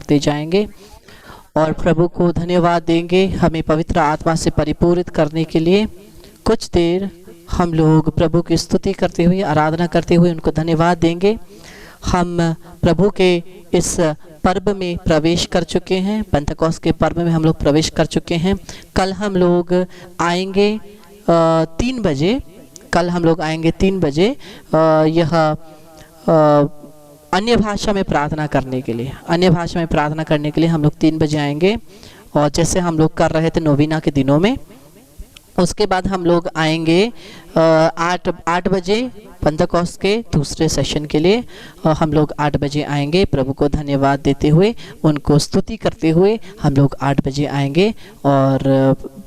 करते जाएंगे और प्रभु को धन्यवाद देंगे। हमें पवित्र आत्मा से परिपूरित करने के लिए कुछ देर हम लोग प्रभु की स्तुति करते हुए, आराधना करते हुए उनको धन्यवाद देंगे। हम प्रभु के इस पर्व में प्रवेश कर चुके हैं, पेंटेकोस्ट के पर्व में हम लोग प्रवेश कर चुके हैं। कल हम लोग आएंगे 3 बजे। कल हम लोग आएंगे 3 बजे यह अन्य भाषा में प्रार्थना करने के लिए। अन्य भाषा में प्रार्थना करने के लिए हम लोग 3 बजे आएंगे और जैसे हम लोग कर रहे थे नोविना के दिनों में। उसके बाद हम लोग आएंगे 8 बजे पेंटेकोस्ट के दूसरे सेशन के लिए। हम लोग 8 बजे आएंगे, प्रभु को धन्यवाद देते हुए, उनको स्तुति करते हुए हम लोग 8 बजे आएंगे। और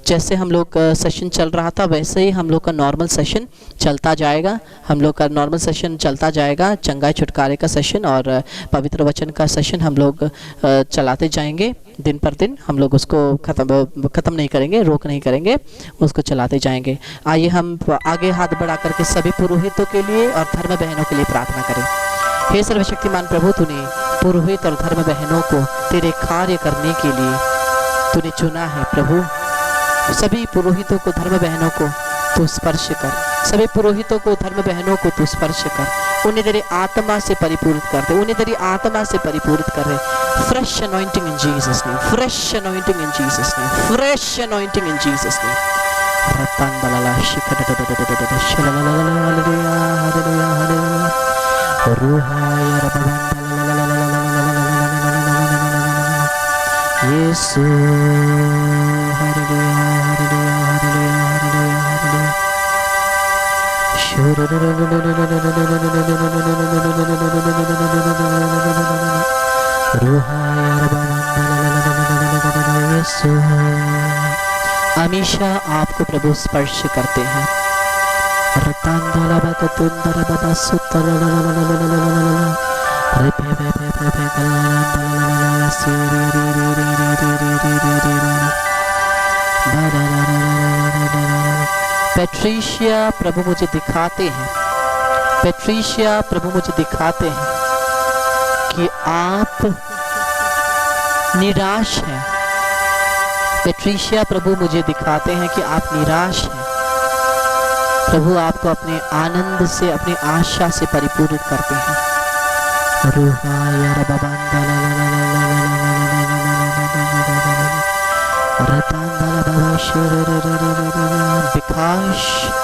जैसे हम लोग का सेशन चल रहा था वैसे ही हम लोग का नॉर्मल सेशन चलता जाएगा। हम लोग का नॉर्मल सेशन चलता जाएगा, चंगाई छुटकारे का सेशन और पवित्र वचन का सेशन हम लोग चलाते जाएंगे। दिन पर दिन हम लोग उसको ख़त्म नहीं करेंगे, रोक नहीं करेंगे, उसको चलाते जाएंगे। आइए हम आगे हाथ बढ़ा करके सभी पुरोहितों के लिए और धर्म बहनों के लिए प्रार्थना करें। हे सर्वशक्तिमान प्रभु, तूने पुरोहित और धर्म बहनों को तेरे कार्य करने के लिए तूने चुना है। प्रभु, सभी पुरोहितों को, धर्म बहनों को तू स्पर्श कर। सभी पुरोहितों को, धर्म बहनों को तू स्पर्श कर। उन्हें तेरी आत्मा से परिपूरित कर दे, उन्हें तेरी आत्मा से परिपूरित कर दे। Fresh anointing in Jesus name, fresh anointing in Jesus name, fresh anointing in Jesus name. रतन शिखर यीशु, हमेशा आपको प्रभु स्पर्श करते हैं। पेट्रिशिया प्रभु मुझे दिखाते हैं, पेट्रिशिया प्रभु मुझे दिखाते हैं कि आप निराश हैं। पेट्रिशिया प्रभु मुझे दिखाते हैं कि आप निराश हैं। प्रभु आपको अपने आनंद से, अपनी आशा से परिपूरित करते हैं। विकास,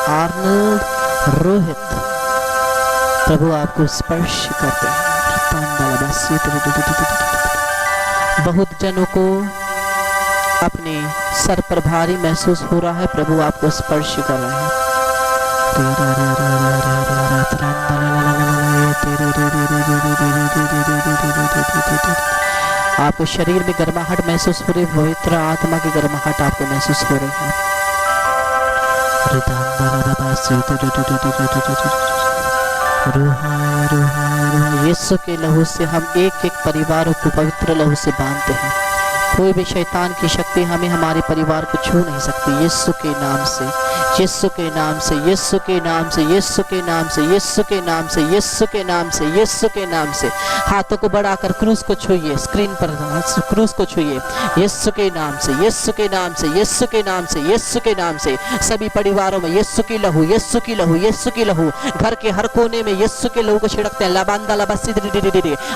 आर्नल्ड, रोहित प्रभु आपको स्पर्श करते हैं। बहुत जनों को अपने सर पर भारी महसूस हो रहा है, प्रभु आपको स्पर्श कर रहे हैं। आपको शरीर में गर्माहट महसूस हो रही है, पवित्र आत्मा की गर्माहट आपको महसूस हो रही है। यीशु के लहू से हम एक एक परिवार को पवित्र लहू से बांधते हैं। कोई भी शैतान की शक्ति हमें, हमारे परिवार को छू नहीं सकती। यीशु के नाम से, यीशु के नाम से, यीशु के नाम से, यीशु के नाम से, यीशु के नाम से, यीशु के नाम से, यीशु के नाम से। हाथों को बढ़ाकर क्रूस को छूइए, स्क्रीन पर क्रूस को छूइए। यीशु के नाम से, यीशु के नाम से, यीशु के नाम से, यीशु के नाम से। सभी परिवारों में यीशु की लहू, यीशु की लहू, यीशु की लहू। घर के हर कोने में यीशु के लहू को छिड़कते हैं। लबांदा लबसी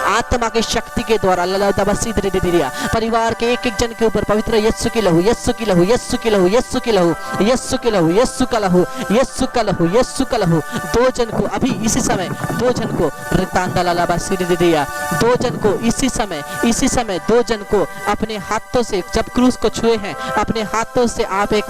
आत्मा की शक्ति के द्वारा लबसी परिवार के एक एक जन के ऊपर पवित्र यीशु की लहू, यीशु की लहू, यीशु की लहू, यीशु की लहू, यीशु की लहू, यीशु का लहू, यीशु का लहू, यीशु का लहू। 2 जन को अभी इसी समय, 2 जन को रितांदा लालाबा सीधी दिया। 2 जन को इसी समय 2 जन को अपने हाथों से, जब क्रूस को छुए हैं, अपने हाथों से आप एक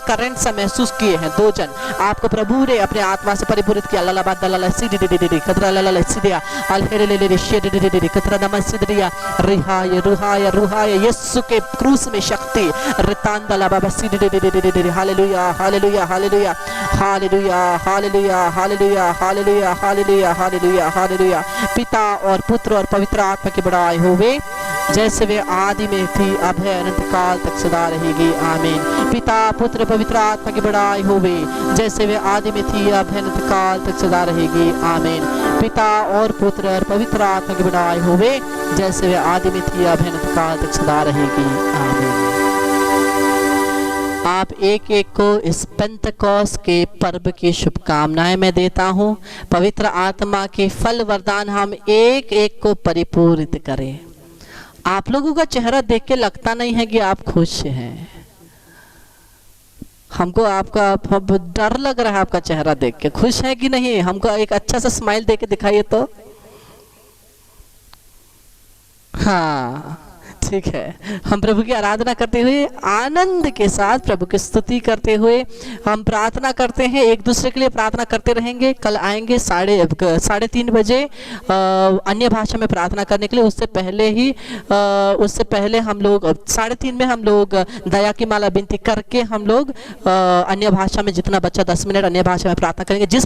करंट सा महसूस किए हैं। 2 जन आपको प्रभु ने अपने आत्मा से परिपूरित किया। लालाबा लाला सीधी दे खतरा लाला सीधिया अलहेरे ले ले शेड दे खतरा नमः सीधिया रिहाय रुहाय रुहाय। यीशु के क्रूस में शक्ति। रितांदा लाबा सीधी दे hallelujah hallelujah hallelujah hallelujah hallelujah hallelujah hallelujah hallelujah hallelujah hallelujah. पिता और पुत्र और पवित्र आत्मा की बड़ाई होवे, जैसे वे आदि में थी, अब है, अनंत काल तक सदा रहेगी। आमीन। पिता पुत्र पवित्र आत्मा की बड़ाई होवे, जैसे वे आदि में थी, अब है, अनंत काल तक सदा रहेगी। आमीन। पिता और पुत्र और पवित्र आत्मा की बड़ाई होवे, जैसे वे आदि में थी अब है काल तक सदा रहेगी। आमीन। आप एक एक को इस पेंतकोस के पर्व की शुभकामनाएं मैं देता हूँ। पवित्र आत्मा के फल वरदान हम एक एक को परिपूरित करें। आप लोगों का चेहरा देख के लगता नहीं है कि आप खुश हैं। हमको आपका डर लग रहा है आपका चेहरा देख के। खुश है कि नहीं? हमको एक अच्छा सा स्माइल दे के दिखाइए तो। हाँ ठीक है। हम प्रभु की आराधना करते हुए आनंद के साथ प्रभु की स्तुति करते हुए हम प्रार्थना करते हैं। एक दूसरे के लिए प्रार्थना करते रहेंगे। कल आएंगे 3:30 बजे अन्य भाषा में प्रार्थना करने के लिए। उससे पहले हम लोग 3:30 में हम लोग दया की माला विनती करके हम लोग अन्य भाषा में जितना बच्चा 10 मिनट अन्य भाषा में प्रार्थना करेंगे। जिस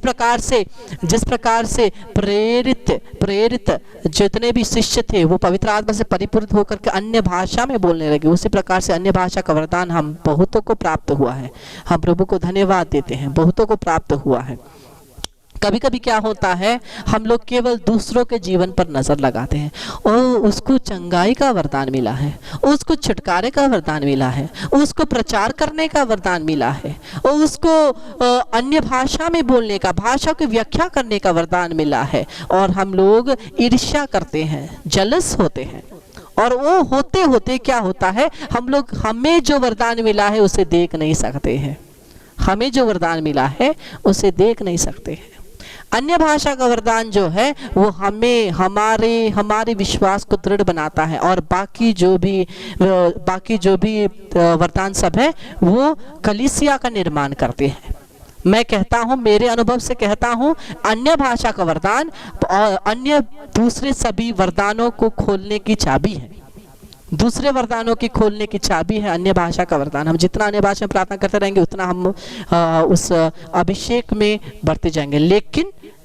प्रकार से प्रेरित जितने भी शिष्य थे वो पवित्र आत्मा से परिपूरित होकर के अन्य भाषा में बोलने लगे, उसी प्रकार से अन्य भाषा का वरदान हम बहुतों को प्राप्त हुआ है। हम प्रभु को धन्यवाद देते हैं, बहुतों को प्राप्त हुआ है। कभी कभी क्या होता है, हम लोग केवल दूसरों के जीवन पर नजर लगाते हैं। और उसको चंगाई का वरदान मिला है, उसको छुटकारे का वरदान मिला है, उसको प्रचार करने का वरदान मिला है, और उसको अन्य भाषा में बोलने का, भाषा की व्याख्या करने का वरदान मिला है। और हम लोग ईर्ष्या करते हैं, जलस होते हैं। और वो होते होते क्या होता है, हमें जो वरदान मिला है उसे देख नहीं सकते हैं। हमें जो वरदान मिला है उसे देख नहीं सकते हैं। अन्य भाषा का वरदान जो है वो हमें हमारे विश्वास को दृढ़ बनाता है। और बाकी जो भी वरदान सब है वो कलीसिया का निर्माण करते हैं। मैं कहता हूँ, मेरे अनुभव से कहता हूँ, अन्य भाषा का वरदान और अन्य दूसरे सभी वरदानों को खोलने की चाबी है। दूसरे वरदानों की खोलने की चाबी है अन्य भाषा का वरदान। हम जितना अन्य भाषा में प्रार्थना करते रहेंगे उतना हम उस अभिषेक में बढ़ते जाएंगे।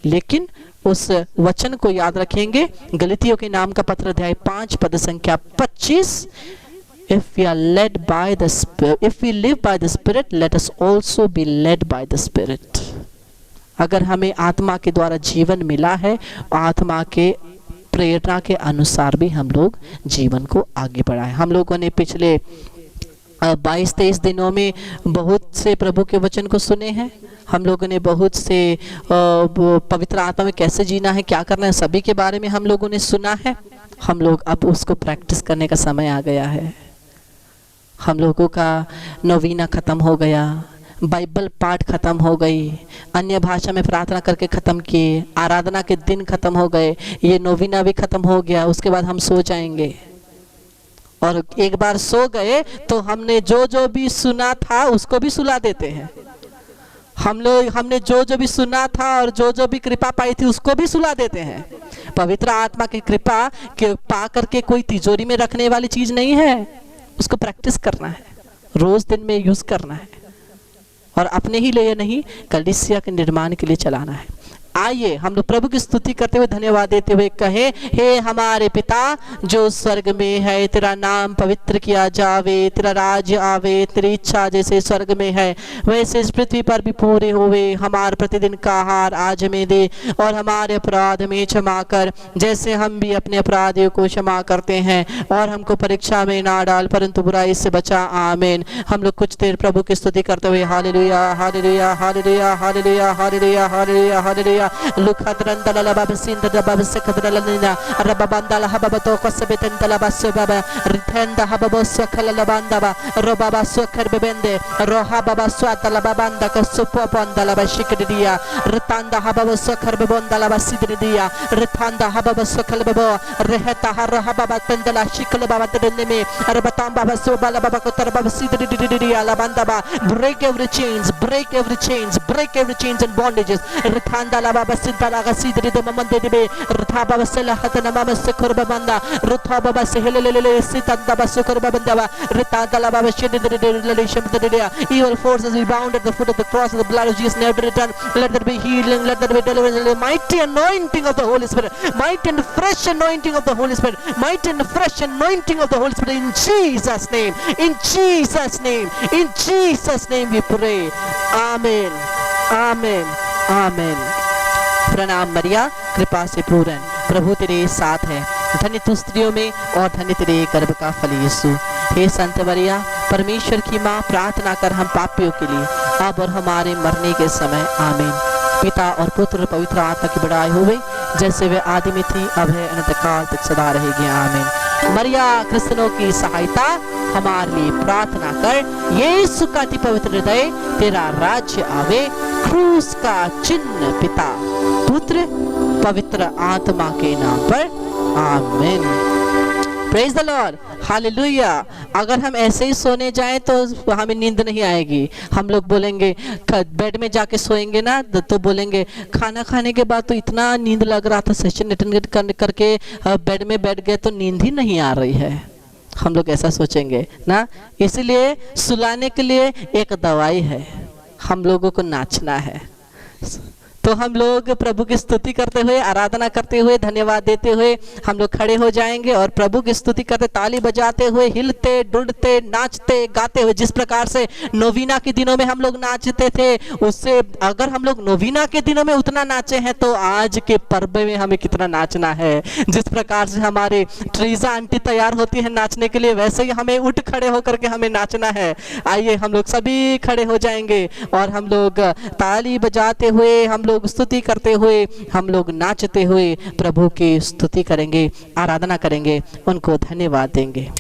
लेकिन उस वचन को याद रखेंगे, गलतियों के नाम का पत्र अध्याय 5 पद संख्या 25, If we live by the Spirit, let us also be led by the Spirit. अगर हमें आत्मा के द्वारा जीवन मिला है, आत्मा के प्रेरणा के अनुसार भी हम लोग जीवन को आगे बढ़ाएं। हम लोगों ने पिछले 22-23 दिनों में बहुत से प्रभु के वचन को सुने हैं। हम लोगों ने बहुत से पवित्र आत्मा में कैसे जीना है, क्या करना है, सभी के बारे में हम लोगों ने सुना है। हम लोग अब उसको प्रैक्टिस करने का समय आ गया है। हम लोगों का नवीना खत्म हो गया, बाइबल पाठ खत्म हो गई, अन्य भाषा में प्रार्थना करके खत्म किए, आराधना के दिन खत्म हो गए, ये नवीना भी खत्म हो गया। उसके बाद हम सो जाएंगे। और एक बार सो गए तो हमने जो भी सुना था उसको भी सुला देते हैं। हमने जो भी सुना था और जो भी कृपा पाई थी उसको भी सुला देते हैं। पवित्र आत्मा की कृपा के पा करके कोई तिजोरी में रखने वाली चीज नहीं है। उसको प्रैक्टिस करना है, रोज दिन में यूज करना है, और अपने ही लिए नहीं, कलीसिया के निर्माण के लिए चलाना है। आइए हम लोग प्रभु की स्तुति करते हुए धन्यवाद देते हुए कहे, हे हमारे पिता जो स्वर्ग में है, तेरा नाम पवित्र किया जावे, तेरा राज्य आवे, तेरी इच्छा जैसे स्वर्ग में है वैसे इस पृथ्वी पर भी पूरे होवे। हमारे प्रतिदिन का आहार आज हमें दे, और हमारे अपराध में क्षमा कर जैसे हम भी अपने अपराधियों को क्षमा करते हैं, और हमको परीक्षा में ना डाल परंतु बुराई से बचा। आमीन। हम लोग कुछ देर प्रभु की स्तुति करते हुए hallelujah hallelujah hallelujah hallelujah hallelujah hallelujah hallelujah लुखद्रंदला बाबसिंदला बाबसकद्रलनिना रबाबंदला हबबतो कसबेतंदला बासबा रिथेंदा हबबसकला बांदबा रोबाबा सोखरबेबेंदे रोहा बाबा स्वातला बाबंदा कसुपोपंदला बाशिकदिया रितांदा हबबसोखरबेबंदला बासिद्रिया रितांदा हबबसोखलबो रहता हरहा बाबा तंदला शिकल बाबा तदनेमे रबताम बाबा सोबाला बाबा कोतर बाबा सिद्रिया la bandaba. Break every chains, break every chains, break every chains and bondages. Rithanda la baba sintala gasidri de mamande de Ritha baba sela hatana mama sekurba banda Rutha baba sehelele sitanda basukurba bandaba Ritanda la baba shid de evil forces we bound at the foot of the cross of the blood of Jesus never return. Let there be healing, let there be deliverance, the mighty anointing of the Holy Spirit, mighty and fresh anointing of the Holy Spirit, mighty and fresh anointing of the Holy Spirit in Jesus' name, in Jesus' name, in Jesus' name we pray. Amen, Amen, Amen. प्रणाम मरिया। कृपा से पूर्ण, प्रभु तेरे साथ है, धन्य तू स्त्रियों में और धन्य तेरे गर्भ का फल यीशु। हे संत मरिया, परमेश्वर की माँ, प्रार्थना कर हम पापियों के लिए अब और हमारे मरने के समय। आमीन। पिता और पुत्र पवित्र आत्मा की बड़ाई होवे, जैसे वे आदि में थी, अब है, अनंत काल तक सदा रहेगी। आमीन। मरिया क्रिश्चियनों की सहायता हमारे लिए प्रार्थना कर। यीशु का अति पवित्र हृदय, तेरा राज्य आवे। क्रूस का चिन्ह पिता, पुत्र, पवित्र आत्मा के नाम पर। आमीन। Praise the Lord, hallelujah. अगर हम ऐसे ही सोने जाएं तो हमें नींद नहीं आएगी। हम लोग बोलेंगे, बेड में जाके सोएंगे ना तो बोलेंगे खाना खाने के बाद तो इतना नींद लग रहा था, सेशन अटेंड करके बेड में बैठ गए तो नींद ही नहीं आ रही है। हम लोग ऐसा सोचेंगे ना। इसलिए सुलाने के लिए एक दवाई है, हम लोगों को नाचना है। तो हम लोग प्रभु की स्तुति करते हुए, आराधना करते हुए, धन्यवाद देते हुए हम लोग खड़े हो जाएंगे और प्रभु की स्तुति करते, ताली बजाते हुए, हिलते डुलते, नाचते गाते हुए। जिस प्रकार से नोवीना के दिनों में हम लोग नाचते थे, उससे अगर हम लोग नोवीना के दिनों में उतना नाचे हैं तो आज के पर्व में हमें कितना नाचना है। जिस प्रकार से हमारे ट्रीजा आंटी तैयार होती है नाचने के लिए, वैसे ही हमें उठ खड़े होकर के हमें नाचना है। आइए हम लोग सभी खड़े हो जाएंगे और हम लोग ताली बजाते हुए, हम लोग स्तुति करते हुए, हम लोग नाचते हुए प्रभु की स्तुति करेंगे, आराधना करेंगे, उनको धन्यवाद देंगे।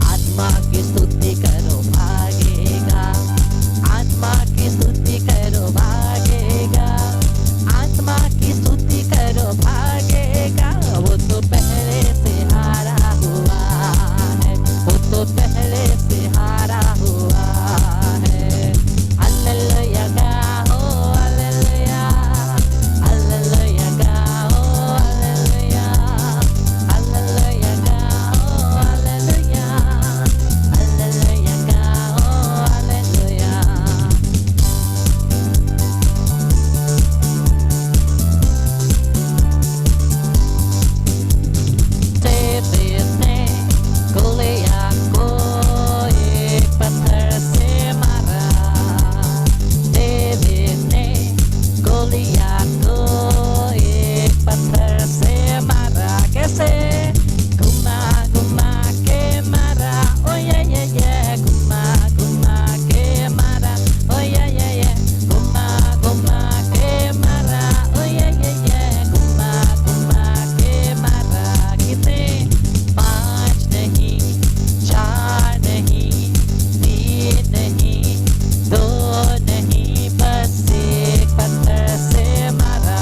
आत्मा की स्तुति करो भागेगा, आत्मा की स्तुति करो कैसे घुमा घुमा के मारा ओ ये घुमा घुमा के मारा ओ ये घुमा घुमा के मारा ओ ये घुमा घुमा के मारा कितने पाँच नहीं चार नहीं तीन नहीं दो नहीं बस एक पत्थर से मारा।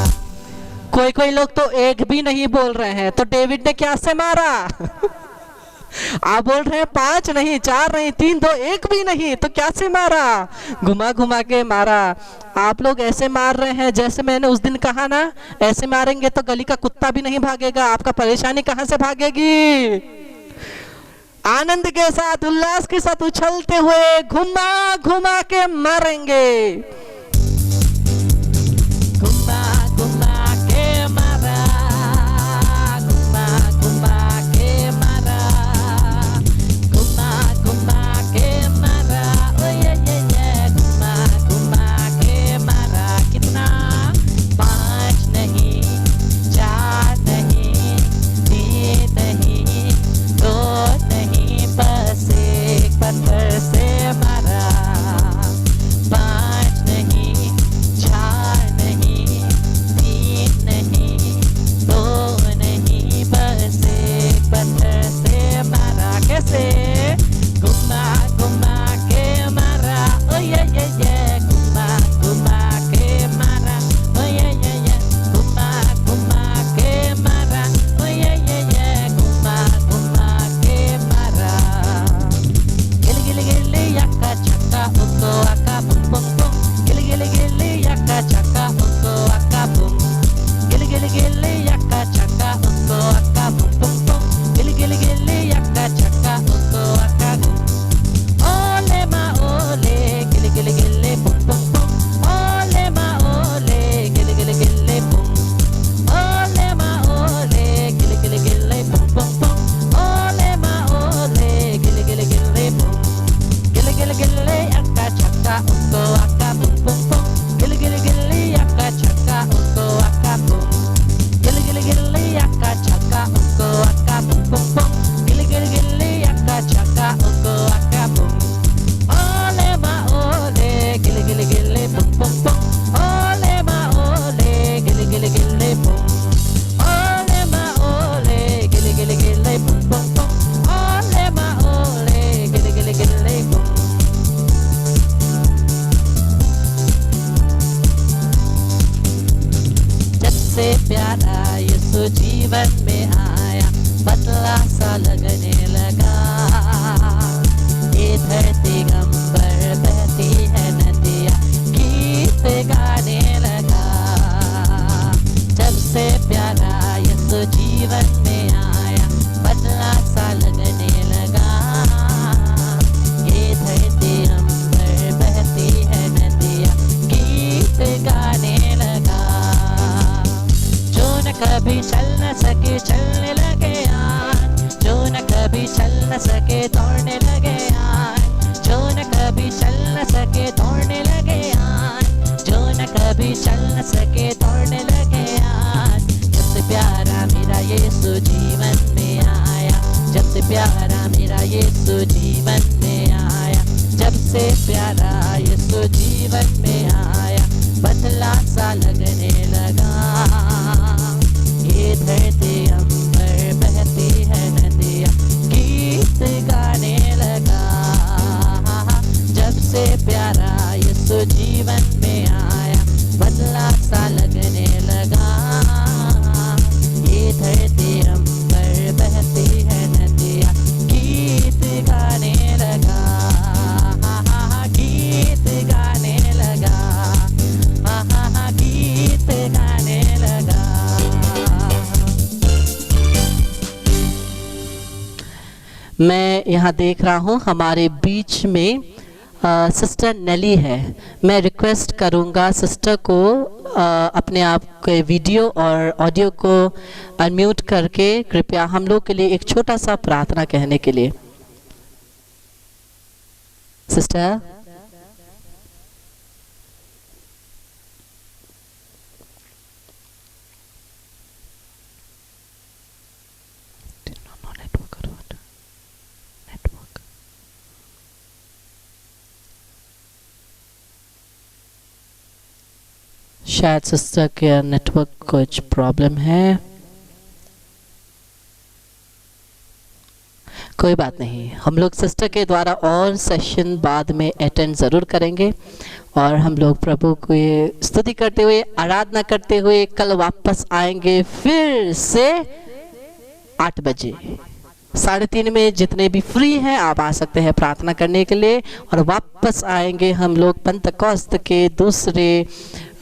कोई कोई लोग तो एक भी नहीं बोल रहे हैं, तो डेविड ने क्या से मारा? आप बोल रहे हैं पांच नहीं चार नहीं तीन दो एक भी नहीं, तो क्या से मारा? घुमा घुमा के मारा। आप लोग ऐसे मार रहे हैं जैसे मैंने उस दिन कहा ना, ऐसे मारेंगे तो गली का कुत्ता भी नहीं भागेगा, आपका परेशानी कहां से भागेगी? आनंद के साथ उल्लास के साथ उछलते हुए घुमा घुमा के मारेंगे। घुमा घुमा के मारा, घुमा घुमा के मारा, घुमा घुमा के मारा ओ ये घुमा घुमा के मारा। कितना पाँच नहीं चार नहीं तीन नहीं दो नहीं बस एक पत्थर से मारा। पाँच नहीं चार नहीं तीन नहीं दो नहीं बस एक पत्थर से मारा। कैसे घुमा घुमा के मारा ओ ये घुमा घुमा के मारा ओ ये घुमा घुमा के मारा ओ ये घुमा घुमा के मारा। गिल गिल गिल यक्का चक्का उको अक्का बुम बुम बुम, गिल गिल गिल यक्का चक्का उको अक्का बुम, गिल गिल गिल यक्का चक्का उको अक्का बुम बुम बुम, गिल गिल गिल यक्का चक्का उको अक्का बुम। ओले मा ओले गिल गिल गिल बुम बुम बुम, ओले मा ओले गिल गिल गिल बुम, ओले मा ओले गिल गिल गिल बुम बुम बुम, ओले मा ओले गिल गिल गिल बुम, गिल गिल गिल यक्का चक्का उको अक्का बुम बुम बुम, गिल गिल गिल यक्का चक्का उको अक्का बुम, गिल गिल गिल यक्का चक्का उको अक्का बुम बुम बुम, गिल गिल गिल यक्का चक्का उको अक्का बुम। ओले मा ओले गिल गिल गिल बुम बुम बुम, ओले मा ओले गिल गिल गिल बुम, ओले मा ओले गिल गिल गिल बुम बुम बुम, ओले मा ओले गिल गिल गिल बुम। जब से प्यारा यीशु जीवन में आया बदला सा लगने लगा, ये धरती गंबर बहती है नदियाँ गीत गाने लगा। जब से प्यारा यीशु जीवन में आया बदला सा लगने लगा, ये धरती गंबर बहती है नदियाँ गीत गाने लगा। जो न कभी चल न सके चलने लगे आज, जो न कभी चल न सके दौड़ने लगे आज, जो न कभी चल न सके दौड़ने लगे आज, जो न कभी चल न सके दौड़ने लगे आज। जब से प्यारा मेरा यीशु जीवन में आया, जब से प्यारा मेरा यीशु जीवन में आया, जब से प्यारा यीशु जीवन में आया बदला सा लगने लगा, ये धरती अंबर बहती है नदियाँ गीत गाने लगा। जब से प्यारा यीशु जीवन में आया बदला सा लगने लगा, ये धरती अंबर बहती है नदियाँ गीत गाने लगा, गीत गाने लगा, गीत गाने लगा। मैं यहाँ देख रहा हूँ हमारे बीच में सिस्टर नेली है। मैं रिक्वेस्ट करूँगा सिस्टर को अपने आप के वीडियो और ऑडियो को अनम्यूट करके कृपया हम लोग के लिए एक छोटा सा प्रार्थना कहने के लिए। सिस्टर शायद सिस्टर के नेटवर्क कुछ प्रॉब्लम है, कोई बात नहीं। हम लोग सिस्टर के द्वारा और सेशन बाद में अटेंड ज़रूर करेंगे और हम लोग प्रभु को स्तुति करते हुए, आराधना करते हुए कल वापस आएंगे फिर से 8 बजे। 3:30 में जितने भी फ्री हैं आप आ सकते हैं प्रार्थना करने के लिए, और वापस आएंगे हम लोग पेंतकोस्त के दूसरे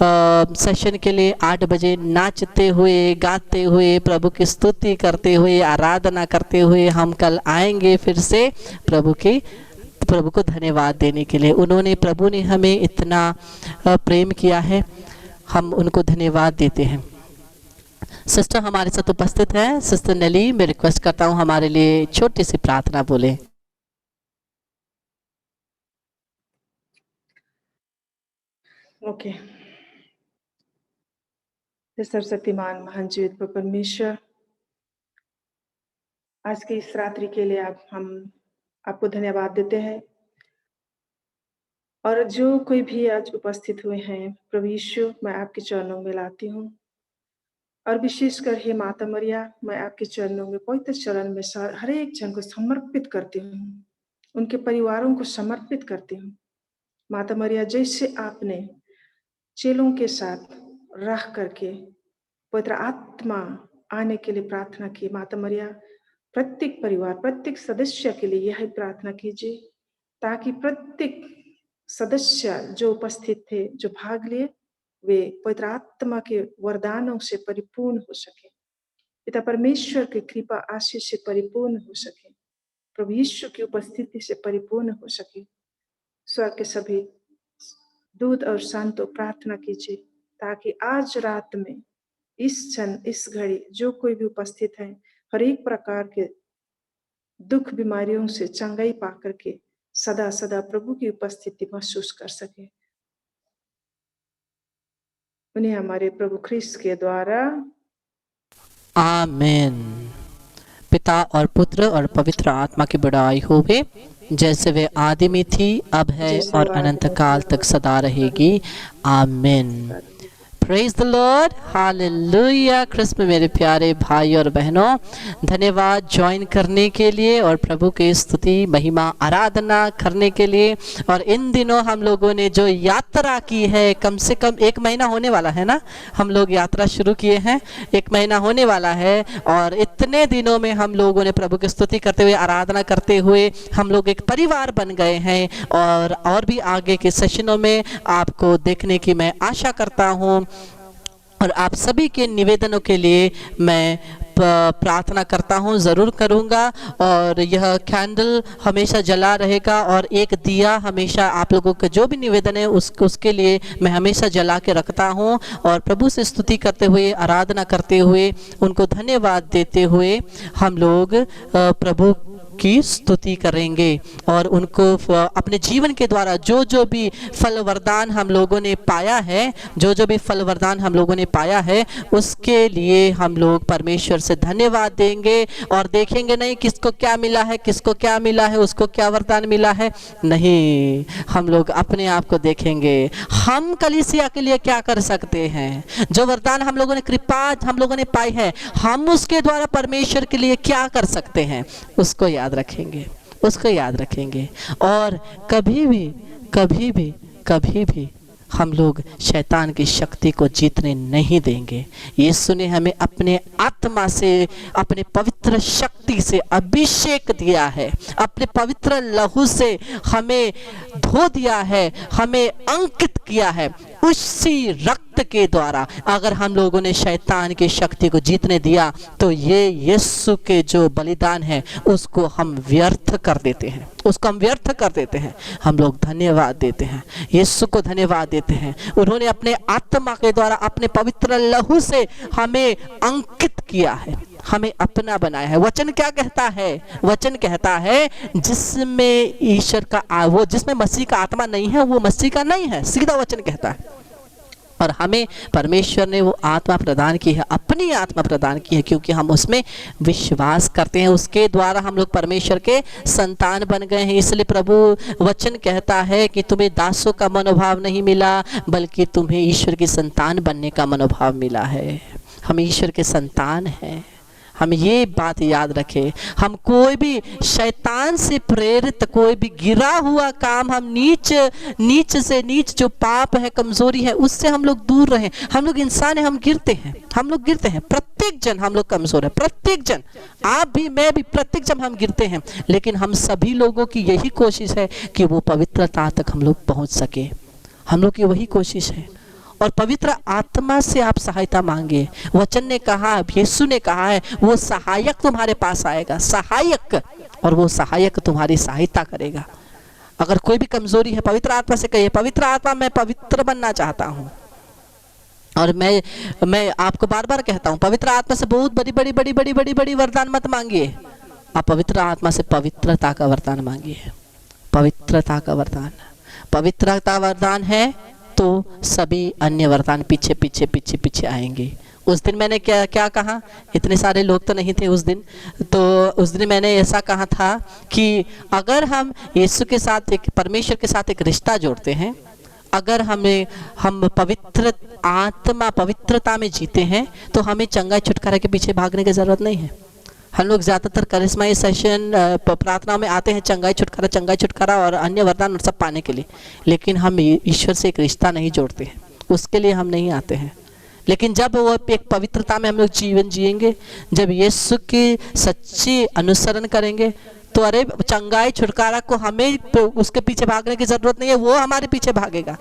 सेशन के लिए 8 बजे, नाचते हुए, गाते हुए, प्रभु की स्तुति करते हुए, आराधना करते हुए हम कल आएंगे फिर से प्रभु को धन्यवाद देने के लिए। प्रभु ने हमें इतना प्रेम किया है, हम उनको धन्यवाद देते हैं। सिस्टर हमारे साथ उपस्थित है, सिस्टर नेली, मैं रिक्वेस्ट करता हूँ हमारे लिए छोटी सी प्रार्थना बोले। ओके। सर्वशक्तिमान महान जीवित परमेश्वर, आज की इस रात्रि के लिए हम आपको धन्यवाद देते हैं, और जो कोई भी आज उपस्थित हुए हैं प्रभु यीशु, मैं आपके चरणों में लाती हूँ, और विशेषकर हे माता मरिया, मैं आपके चरणों में, पवित्र चरण में हर एक जन को समर्पित करती हूँ, उनके परिवारों को समर्पित करती हूँ। माता मरिया, जैसे आपने चेलों के साथ रह करके पवित्र आत्मा आने के लिए प्रार्थना की, माता मरिया प्रत्येक परिवार, प्रत्येक सदस्य के लिए यह प्रार्थना कीजिए, ताकि प्रत्येक सदस्य जो उपस्थित थे, जो भाग लिए, वे पवित्र आत्मा के वरदानों से परिपूर्ण हो सके, पिता परमेश्वर की कृपा आशीष से परिपूर्ण हो सके, प्रभु यीशु की उपस्थिति से परिपूर्ण हो सके। स्वर्ग के सभी दूत और संतों प्रार्थना कीजिए, ताकि आज रात में, इस क्षण, इस घड़ी जो कोई भी उपस्थित है, हर एक प्रकार के दुख बीमारियों से चंगाई पाकर के सदा सदा प्रभु की उपस्थिति महसूस कर सके। उन्हें हमारे प्रभु ख्रिस्त के द्वारा आमीन। पिता और पुत्र और पवित्र आत्मा की बड़ाई होवे, जैसे वे आदि में थी, अब है और अनंत काल तक सदा रहेगी। आमीन। Praise the Lord, hallelujah. क्रिस्त में मेरे प्यारे भाई और बहनों, धन्यवाद ज्वाइन करने के लिए और प्रभु की स्तुति, महिमा, आराधना करने के लिए। और इन दिनों हम लोगों ने जो यात्रा की है, कम से कम 1 महीना होने वाला है ना, हम लोग यात्रा शुरू किए हैं, 1 महीना होने वाला है, और इतने दिनों में हम लोगों ने प्रभु की स्तुति करते हुए, आराधना करते हुए हम लोग एक परिवार बन गए हैं। और भी आगे के सेशनों में आपको देखने की मैं आशा करता हूँ, और आप सभी के निवेदनों के लिए मैं प्रार्थना करता हूँ, ज़रूर करूँगा। और यह कैंडल हमेशा जला रहेगा, और एक दिया हमेशा आप लोगों का जो भी निवेदन है उसके लिए मैं हमेशा जला के रखता हूँ। और प्रभु से स्तुति करते हुए, आराधना करते हुए, उनको धन्यवाद देते हुए हम लोग प्रभु की स्तुति करेंगे, और उनको अपने जीवन के द्वारा जो भी फल वरदान हम लोगों ने पाया है, जो भी फल वरदान हम लोगों ने पाया है, उसके लिए हम लोग परमेश्वर से धन्यवाद देंगे। और देखेंगे नहीं किसको क्या मिला है, किसको क्या मिला है, उसको क्या वरदान मिला है, नहीं, हम लोग अपने आप को देखेंगे, हम कलीसिया के लिए क्या कर सकते हैं, जो वरदान हम लोगों ने, कृपा हम लोगों ने पाई है, हम उसके द्वारा परमेश्वर के लिए क्या कर सकते हैं, उसको याद रखेंगे, उसको याद रखेंगे। और कभी भी हम लोग शैतान की शक्ति को जीतने नहीं देंगे। यीशु ने हमें अपने आत्मा से, अपने पवित्र शक्ति से अभिषेक दिया है, अपने पवित्र लहू से हमें धो दिया है, हमें अंकित किया है। उसी रक्त के द्वारा अगर हम लोगों ने शैतान की शक्ति को जीतने दिया, तो ये यीशु के जो बलिदान है उसको हम व्यर्थ कर देते हैं, उसको हम व्यर्थ कर देते हैं। हम लोग धन्यवाद देते हैं, यीशु को धन्यवाद देते हैं। उन्होंने अपने आत्मा के द्वारा, अपने पवित्र लहू से हमें अंकित किया है, हमें अपना बनाया है। वचन क्या कहता है? वचन कहता है जिसमें ईश्वर का वो जिसमें मसीह का आत्मा नहीं है, वो मसीह का नहीं है। सीधा वचन कहता है। और हमें परमेश्वर ने वो आत्मा प्रदान की है, अपनी आत्मा प्रदान की है, क्योंकि हम उसमें विश्वास करते हैं। उसके द्वारा हम लोग परमेश्वर के संतान बन गए हैं। इसलिए प्रभु वचन कहता है कि तुम्हें दासों का मनोभाव नहीं मिला, बल्कि तुम्हें ईश्वर की संतान बनने का मनोभाव मिला है। हम ईश्वर के संतान हैं। हम ये बात याद रखें। हम कोई भी शैतान से प्रेरित कोई भी गिरा हुआ काम, हम नीच से नीच जो पाप है, कमजोरी है, उससे हम लोग दूर रहें। हम लोग इंसान हैं, हम गिरते हैं, प्रत्येक जन हम लोग कमजोर है, प्रत्येक जन, आप भी, मैं भी, प्रत्येक जन हम गिरते हैं। लेकिन हम सभी लोगों की यही कोशिश है कि वो पवित्रता तक हम लोग पहुंच सके। हम लोग की वही कोशिश है। और पवित्र आत्मा से आप सहायता मांगे। वचन ने कहा, यीशु ने कहा है, वो सहायक तुम्हारे पास आएगा, सहायक, और वो सहायक तुम्हारी सहायता करेगा। अगर कोई भी कमजोरी है, पवित्र आत्मा से कहिए, पवित्र आत्मा मैं पवित्र बनना चाहता हूँ। और मैं आपको बार बार कहता हूँ, पवित्र आत्मा से बहुत बड़ी वरदान मत मांगिए। आप पवित्र आत्मा से पवित्रता का वरदान मांगिए। पवित्रता का वरदान, पवित्रता वरदान है तो सभी अन्य वरदान पीछे आएंगे। उस दिन मैंने क्या कहा, इतने सारे लोग तो नहीं थे उस दिन, तो उस दिन मैंने ऐसा कहा था कि अगर हम यीशु के साथ, एक परमेश्वर के साथ एक रिश्ता जोड़ते हैं, अगर हम पवित्र आत्मा, पवित्रता में जीते हैं, तो हमें चंगाई छुटकारा के पीछे भागने की जरूरत नहीं है। हम लोग ज़्यादातर करिश्माई सेशन प्रार्थना में आते हैं चंगाई छुटकारा और अन्य वरदान और सब पाने के लिए, लेकिन हम ईश्वर से एक रिश्ता नहीं जोड़ते हैं, उसके लिए हम नहीं आते हैं। लेकिन जब वो एक पवित्रता में हम लोग जीवन जिएंगे, जब यीशु की सच्ची अनुसरण करेंगे, तो अरे चंगाई छुटकारा को हमें उसके पीछे भागने की जरूरत नहीं है, वो हमारे पीछे भागेगा,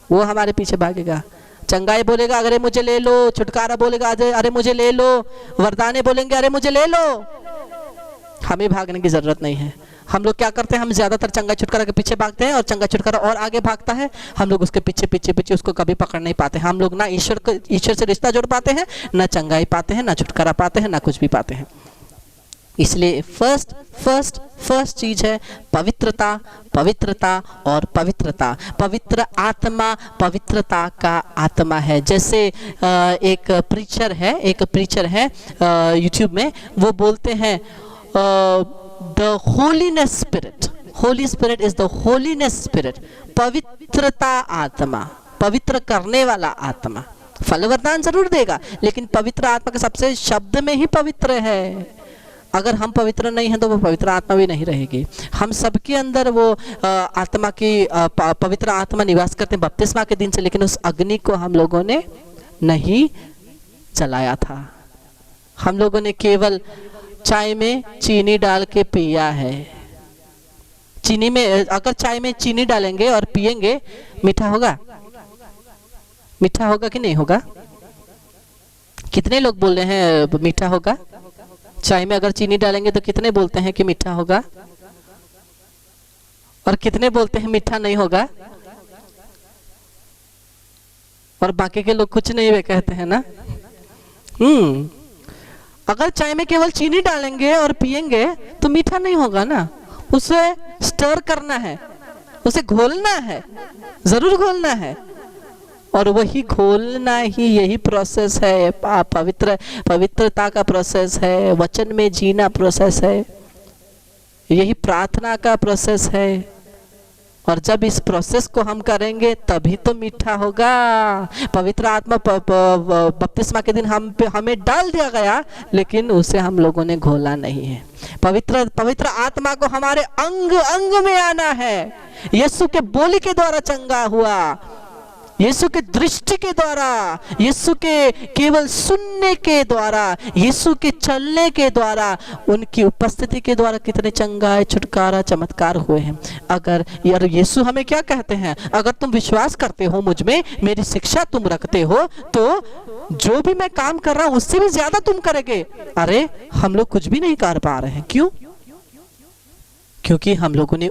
वो हमारे पीछे भागेगा। चंगाई बोलेगा अरे मुझे ले लो, छुटकारा बोलेगा अरे मुझे ले लो, वरदाने बोलेंगे अरे मुझे ले लो। हमें भागने की जरूरत नहीं है। हम लोग क्या करते हैं, हम ज्यादातर चंगाई छुटकारा के पीछे भागते हैं, और चंगाई छुटकारा और आगे भागता है, हम लोग उसके पीछे उसको कभी पकड़ नहीं पाते। हम लोग ना ईश्वर से रिश्ता जोड़ पाते हैं, ना चंगाई पाते हैं, ना छुटकारा पाते हैं, ना कुछ भी पाते हैं। इसलिए फर्स्ट चीज है पवित्रता और पवित्रता। पवित्र आत्मा पवित्रता का आत्मा है। जैसे एक प्रीचर है यूट्यूब में, वो बोलते हैं the holiness spirit is the holiness spirit. पवित्रता आत्मा, पवित्र करने वाला आत्मा। फल वरदान जरूर देगा, लेकिन पवित्र आत्मा के सबसे शब्द में ही पवित्र है। अगर हम पवित्र नहीं हैं तो वो पवित्र आत्मा भी नहीं रहेगी। हम सबके अंदर वो आत्मा की पवित्र आत्मा निवास करते हैं बपतिस्मा के दिन से, लेकिन उस अग्नि को हम लोगों ने नहीं जलाया था। हम लोगों ने केवल चाय में चीनी डाल के पिया है। चीनी में, अगर चाय में चीनी डालेंगे और पिएंगे, मीठा होगा? मीठा होगा कि नहीं होगा? कितने लोग बोल रहे हैं मीठा होगा? चाय में अगर चीनी डालेंगे तो कितने बोलते हैं कि मीठा होगा, और कितने बोलते हैं मीठा नहीं होगा? और बाकी के लोग कुछ नहीं वे कहते हैं ना। अगर चाय में केवल चीनी डालेंगे और पिएंगे तो मीठा नहीं होगा ना। उसे स्टर करना है, उसे घोलना है, जरूर घोलना है। और वही घोलना ही यही प्रोसेस है, पवित्रता का प्रोसेस है, वचन में जीना प्रोसेस है, यही प्रार्थना का प्रोसेस है। और जब इस प्रोसेस को हम करेंगे तभी तो मीठा होगा। पवित्र आत्मा बपतिस्मा के दिन हमें डाल दिया गया, लेकिन उसे हम लोगों ने घोला नहीं है। पवित्र आत्मा को हमारे अंग अंग में आना है। यीशु के बोली के द्वारा चंगा हुआ, यीशु के दृष्टि के द्वारा, यीशु के केवल सुनने के द्वारा, यीशु के चलने के द्वारा, उनकी उपस्थिति के द्वारा कितने चंगाई छुटकारा चमत्कार हुए हैं। अगर यार यीशु हमें क्या कहते हैं, अगर तुम विश्वास करते हो मुझ में, मेरी शिक्षा तुम रखते हो, तो जो भी मैं काम कर रहा हूं उससे भी ज्यादा तुम करोगे। अरे हम लोग कुछ भी नहीं कर पा रहे हैं, क्यों? क्योंकि हम लोगों ने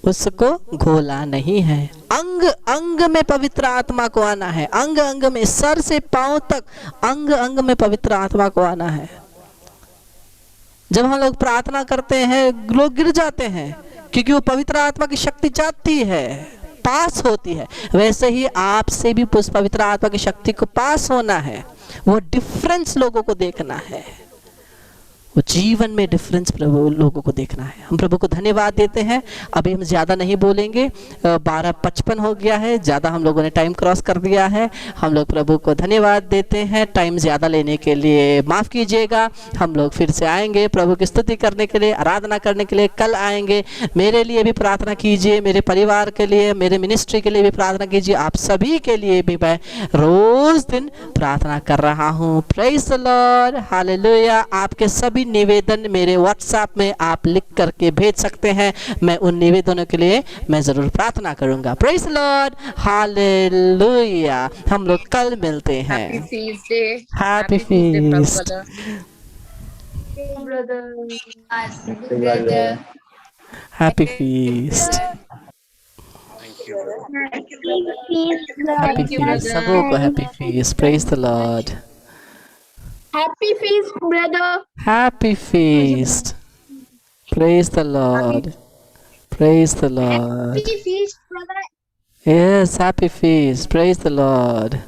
उसको घोला नहीं है। अंग अंग में पवित्र आत्मा को आना है, अंग अंग में, सर से पांव तक अंग अंग में पवित्र आत्मा को आना है। जब हम लोग प्रार्थना करते हैं लोग गिर जाते हैं, क्योंकि वो पवित्र आत्मा की शक्ति जाती है। पास होती है, वैसे ही आपसे भी उस पवित्र आत्मा की शक्ति को पास होना है। वो डिफरेंस लोगों को देखना है, वो जीवन में डिफरेंस प्रभु लोगों को देखना है। हम प्रभु को धन्यवाद देते हैं। अभी हम ज़्यादा नहीं बोलेंगे, 12:55 हो गया है, ज़्यादा हम लोगों ने टाइम क्रॉस कर दिया है। हम लोग प्रभु को धन्यवाद देते हैं टाइम ज़्यादा लेने के लिए, माफ़ कीजिएगा। हम लोग फिर से आएंगे प्रभु की स्तुति करने के लिए, आराधना करने के लिए कल आएंगे। मेरे लिए भी प्रार्थना कीजिए, मेरे परिवार के लिए, मेरे मिनिस्ट्री के लिए भी प्रार्थना कीजिए, आप सभी के लिए भी मैं रोज़ दिन प्रार्थना कर रहा हूँ। Praise the Lord, hallelujah. आपके सभी निवेदन मेरे व्हाट्सएप में आप लिख करके भेज सकते हैं, मैं उन निवेदनों के लिए मैं जरूर प्रार्थना करूंगा। Praise the Lord, hallelujah. हम लोग कल मिलते हैं। Happy feast day. Happy Prabhu feast, brother. Happy feast, happy Thank you, feast. brother. सबों को happy feast. Praise the Lord, Happy feast, brother. Happy feast. Praise the Lord, praise the Lord. Happy feast, brother. Yes, happy feast. Praise the Lord.